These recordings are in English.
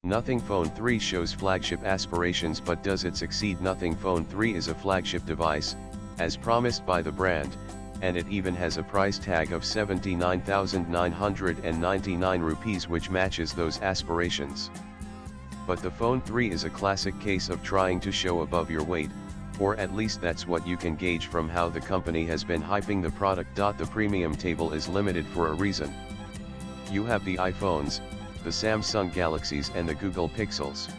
Nothing Phone 3 shows flagship aspirations, but does it succeed? Nothing Phone 3 is a flagship device, as promised by the brand, and it even has a price tag of 79,999 rupees, which matches those aspirations. But the Phone 3 is a classic case of trying to show above your weight, or at least that's what you can gauge from how the company has been hyping the product. The premium table is limited for a reason. You have the iPhones, the Samsung Galaxies and the Google Pixels.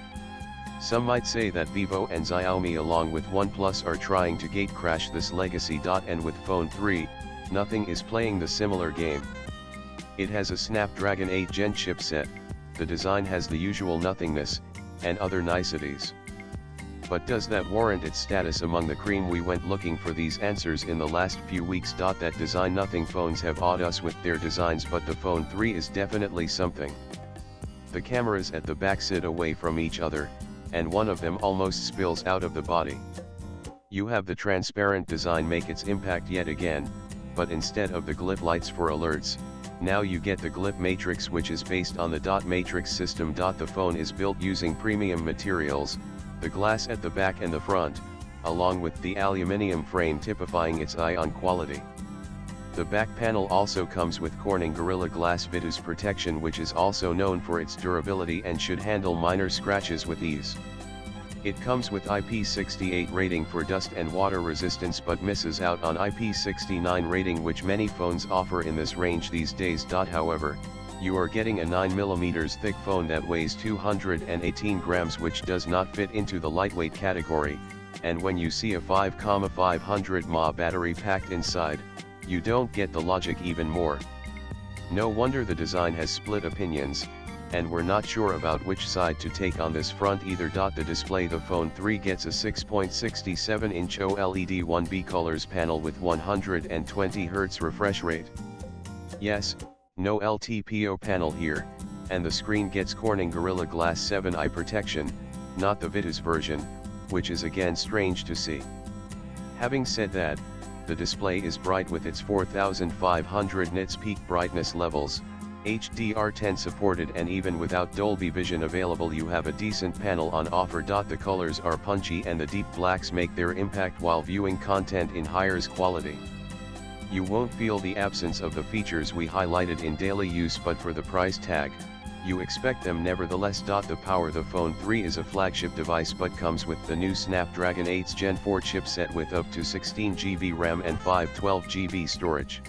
Some might say that Vivo and Xiaomi along with OnePlus are trying to gatecrash this legacy. And with Phone 3, nothing is playing the similar game. It has a Snapdragon 8 Gen chipset, the design has the usual nothingness, and other niceties. But does that warrant its status among the cream? We went looking for these answers in the last few weeks. That design, nothing phones have awed us with their designs, but the Phone 3 is definitely something. The cameras at the back sit away from each other, and one of them almost spills out of the body. You have the transparent design make its impact yet again, but instead of the glip lights for alerts, now you get the glip matrix, which is based on the dot matrix system. The phone is built using premium materials, the glass at the back and the front, along with the aluminium frame typifying its ion quality. The back panel also comes with Corning Gorilla Glass Vitus protection, which is also known for its durability and should handle minor scratches with ease. It comes with IP68 rating for dust and water resistance, but misses out on IP69 rating, which many phones offer in this range these days. However, you are getting a 9mm thick phone that weighs 218 grams, which does not fit into the lightweight category, and when you see a 5,500 mAh battery packed inside, you don't get the logic even more. No wonder the design has split opinions, and we're not sure about which side to take on this front either. The display, the Phone 3 gets a 6.67-inch OLED 1B colors panel with 120 Hz refresh rate. Yes, no LTPO panel here, and the screen gets Corning Gorilla Glass 7i protection, not the Vitus version, which is again strange to see. Having said that, the display is bright with its 4500 nits peak brightness levels, HDR10 supported, and even without Dolby Vision available you have a decent panel on offer. The colors are punchy and the deep blacks make their impact while viewing content in higher quality. You won't feel the absence of the features we highlighted in daily use, but for the price tag, you expect them nevertheless. The power, the Phone 3 is a flagship device but comes with the new Snapdragon 8 Gen 4 chipset with up to 16GB RAM and 512GB storage.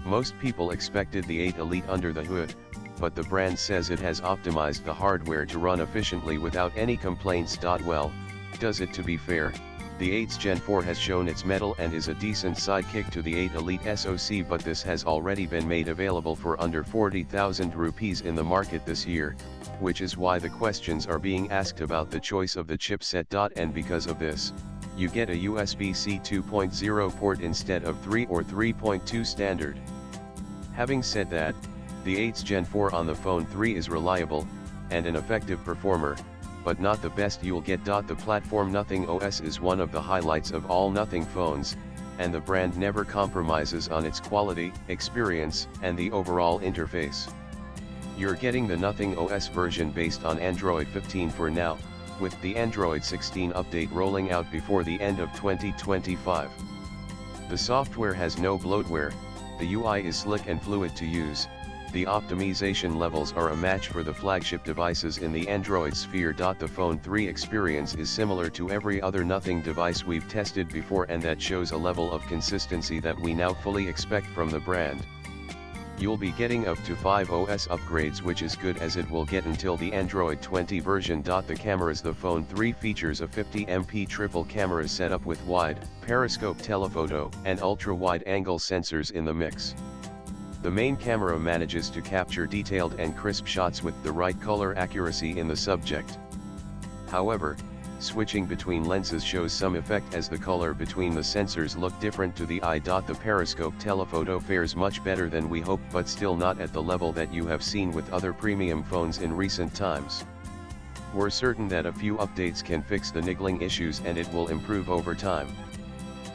Most people expected the 8 Elite under the hood, but the brand says it has optimized the hardware to run efficiently without any complaints. Well, does it? To be fair, the 8's Gen 4 has shown its mettle and is a decent sidekick to the 8 Elite SoC, but this has already been made available for under 40,000 rupees in the market this year, which is why the questions are being asked about the choice of the chipset. And because of this, you get a USB-C 2.0 port instead of 3 or 3.2 standard. Having said that, the 8's Gen 4 on the Phone 3 is reliable, and an effective performer, but not the best you'll get. The platform Nothing OS is one of the highlights of all Nothing phones, and the brand never compromises on its quality, experience, and the overall interface. You're getting the Nothing OS version based on Android 15 for now, with the Android 16 update rolling out before the end of 2025. The software has no bloatware, the UI is slick and fluid to use, the optimization levels are a match for the flagship devices in the Android sphere. The Phone 3 experience is similar to every other Nothing device we've tested before, and that shows a level of consistency that we now fully expect from the brand. You'll be getting up to 5 OS upgrades, which is good as it will get until the Android 20 version. The cameras, the Phone 3 features a 50MP triple camera setup with wide, periscope telephoto, and ultra-wide angle sensors in the mix. The main camera manages to capture detailed and crisp shots with the right color accuracy in the subject. However, switching between lenses shows some effect as the color between the sensors look different to the eye. The periscope telephoto fares much better than we hoped, but still not at the level that you have seen with other premium phones in recent times. We're certain that a few updates can fix the niggling issues and it will improve over time.